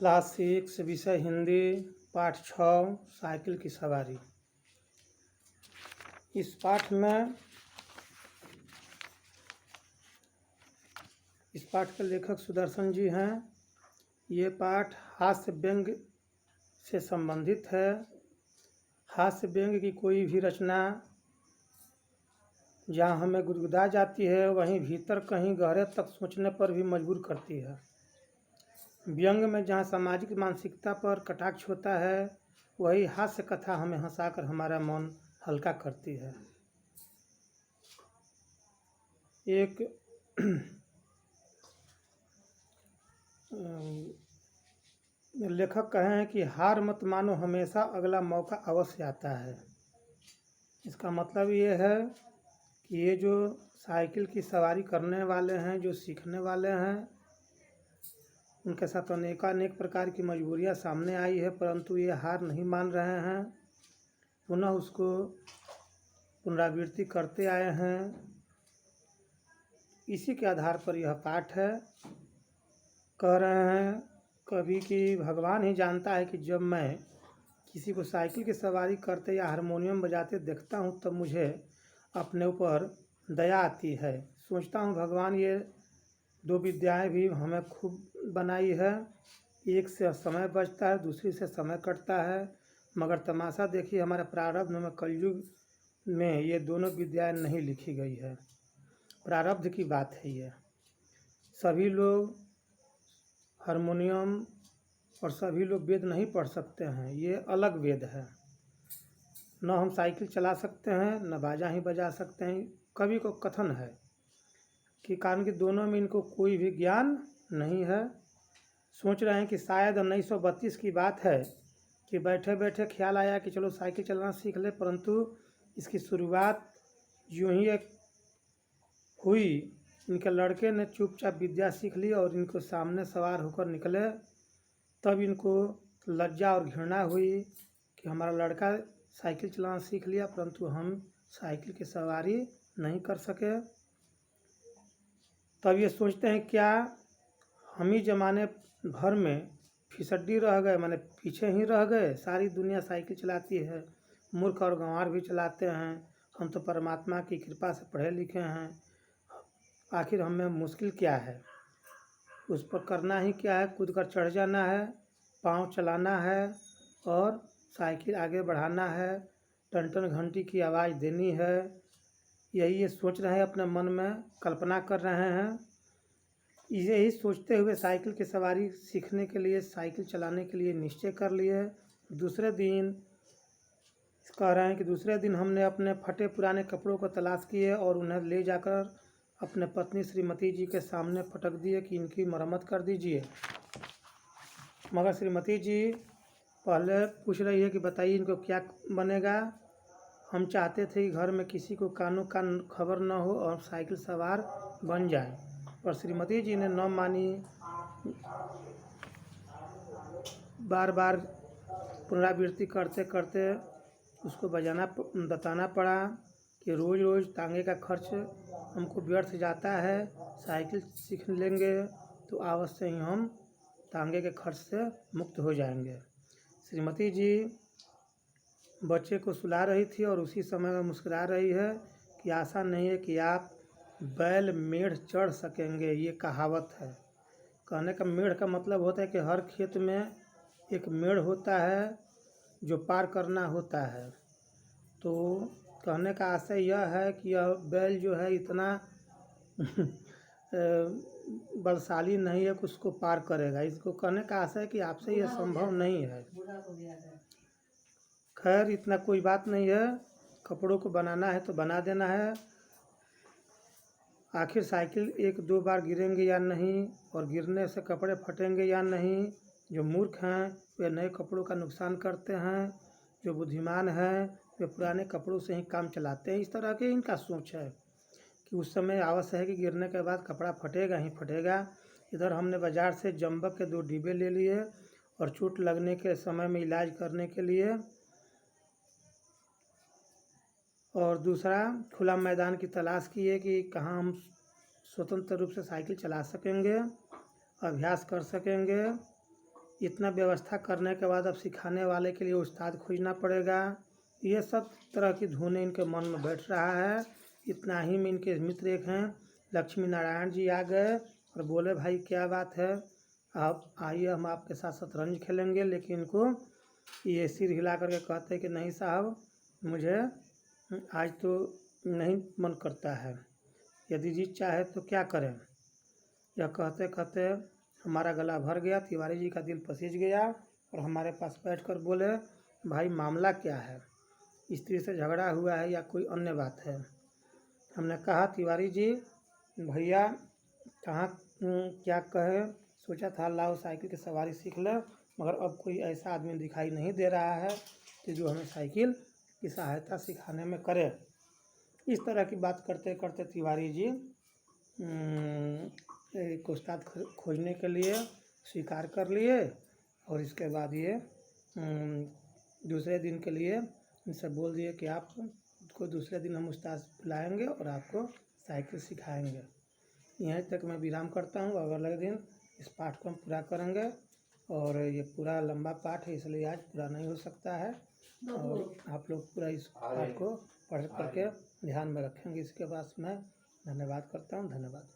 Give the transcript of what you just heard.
Class 6 विषय हिंदी पाठ 6 cycle की सवारी। इस पाठ के लेखक सुदर्शन जी हैं। ये पाठ हास्य व्यंग्य से संबंधित है। हास्य व्यंग्य की कोई भी रचना जहाँ हमें गुदगुदा जाती है वहीं भीतर कहीं गहरे तक सोचने पर भी मजबूर करती है। व्यंग्य में जहाँ सामाजिक मानसिकता पर कटाक्ष होता है वही हास्य कथा हमें हंसाकर हमारा मन हल्का करती है। एक लेखक कहे हैं कि हार मत मानो, हमेशा अगला मौका अवश्य आता है। इसका मतलब ये है कि ये जो साइकिल की सवारी करने वाले हैं, जो सीखने वाले हैं, उनके साथ अनेक प्रकार की मजबूरियां सामने आई है, परंतु ये हार नहीं मान रहे हैं, पुनः उसको पुनरावृत्ति करते आए हैं। इसी के आधार पर यह पाठ है। कह रहे हैं कवि कि भगवान ही जानता है कि जब मैं किसी को साइकिल की सवारी करते या हारमोनियम बजाते देखता हूँ तब मुझे अपने ऊपर दया आती है। सोचता हूँ भगवान ये दो विद्याएं भी हमें खूब बनाई है, एक से समय बचता है, दूसरी से समय कटता है, मगर तमाशा देखिए हमारे प्रारब्ध में कलयुग में ये दोनों विद्याएं नहीं लिखी गई है। प्रारब्ध की बात है ये। सभी लोग हारमोनियम और सभी लोग वेद नहीं पढ़ सकते हैं, ये अलग वेद है। न हम साइकिल चला सकते हैं न बाजा ही बजा सकते हैं। कवि को कथन है कि कारण कि दोनों में इनको कोई भी ज्ञान नहीं है। सोच रहे हैं कि शायद 1932 की बात है कि बैठे बैठे ख्याल आया कि चलो साइकिल चलाना सीख ले, परंतु इसकी शुरुआत यूँ ही एक हुई। इनके लड़के ने चुपचाप विद्या सीख ली और इनको सामने सवार होकर निकले, तब इनको लज्जा और घृणा हुई कि हमारा लड़का साइकिल चलाना सीख लिया परंतु हम साइकिल की सवारी नहीं कर सके। तब ये सोचते हैं क्या हम ही ज़माने भर में फिसड्डी रह गए, माने पीछे ही रह गए। सारी दुनिया साइकिल चलाती है, मूर्ख और गंवार भी चलाते हैं, हम तो परमात्मा की कृपा से पढ़े लिखे हैं। आखिर हमें मुश्किल क्या है, उस पर करना ही क्या है, कूद कर चढ़ जाना है, पाँव चलाना है और साइकिल आगे बढ़ाना है, टन टन घंटी की आवाज़ देनी है। यही ये सोच रहे हैं, अपने मन में कल्पना कर रहे हैं। यही सोचते हुए साइकिल की सवारी सीखने के लिए, साइकिल चलाने के लिए निश्चय कर लिए। दूसरे दिन कह रहे हैं कि दूसरे दिन हमने अपने फटे पुराने कपड़ों को तलाश किए और उन्हें ले जाकर अपने पत्नी श्रीमती जी के सामने पटक दिए कि इनकी मरम्मत कर दीजिए। मगर श्रीमती जी पहले पूछ रही है कि बताइए इनको क्या बनेगा। हम चाहते थे कि घर में किसी को कानों कान खबर न हो और साइकिल सवार बन जाए, पर श्रीमती जी ने न मानी। बार बार पुनरावृत्ति करते करते उसको बताना पड़ा कि रोज़ रोज़ तांगे का खर्च हमको व्यर्थ जाता है। साइकिल सीख लेंगे तो अवश्य ही हम तांगे के खर्च से मुक्त हो जाएंगे। श्रीमती जी बच्चे को सुला रही थी और उसी समय में मुस्कुरा रही है कि आशा नहीं है कि आप बैल मेढ़ चढ़ सकेंगे। ये कहावत है। कहने का मेढ़ का मतलब होता है कि हर खेत में एक मेढ़ होता है जो पार करना होता है। तो कहने का आशय यह है कि यह बैल जो है इतना बलशाली नहीं है कि उसको पार करेगा। इसको कहने का आशय है कि आपसे यह संभव नहीं है। खैर इतना कोई बात नहीं है, कपड़ों को बनाना है तो बना देना है। आखिर साइकिल एक दो बार गिरेंगे या नहीं और गिरने से कपड़े फटेंगे या नहीं। जो मूर्ख हैं वे नए कपड़ों का नुकसान करते हैं, जो बुद्धिमान हैं वे पुराने कपड़ों से ही काम चलाते हैं। इस तरह के इनका सोच है कि उस समय आवश्यक है कि गिरने के बाद कपड़ा फटेगा ही फटेगा। इधर हमने बाज़ार से जम्बक के 2 डिब्बे ले लिए और चोट लगने के समय में इलाज करने के लिए, और दूसरा खुला मैदान की तलाश की है कि कहाँ हम स्वतंत्र रूप से साइकिल चला सकेंगे, अभ्यास कर सकेंगे। इतना व्यवस्था करने के बाद अब सिखाने वाले के लिए उस्ताद खोजना पड़ेगा। ये सब तरह की धुनें इनके मन में बैठ रहा है। इतना ही में इनके मित्र एक हैं लक्ष्मी नारायण जी आ गए और बोले भाई क्या बात है, आप आइए हम आपके साथ शतरंज खेलेंगे। लेकिन इनको ये सिर हिला करके कहते कि नहीं साहब, मुझे आज तो नहीं मन करता है, यदि जी चाहे तो क्या करें। यह कहते कहते हमारा गला भर गया, तिवारी जी का दिल पसीज गया और हमारे पास बैठकर बोले भाई मामला क्या है, स्त्री से झगड़ा हुआ है या कोई अन्य बात है। हमने कहा तिवारी जी भैया कहाँ क्या कहे, सोचा था लाओ साइकिल की सवारी सीख ले, मगर अब कोई ऐसा आदमी दिखाई नहीं दे रहा है कि जो हमें साइकिल की सहायता सिखाने में करे। इस तरह की बात करते करते तिवारी जी एक उस्ताद खोजने के लिए स्वीकार कर लिए और इसके बाद ये दूसरे दिन के लिए इनसे बोल दिए कि आपको दूसरे दिन हम उस्ताद बुलाएंगे और आपको साइकिल सिखाएंगे। यहीं तक मैं विराम करता हूँ। अगले दिन इस पाठ को हम पूरा करेंगे और ये पूरा लंबा पाठ है इसलिए आज पूरा नहीं हो सकता है और आप लोग पूरा इस पाठ को पढ़ करके ध्यान में रखेंगे। इसके बाद मैं धन्यवाद करता हूँ। धन्यवाद।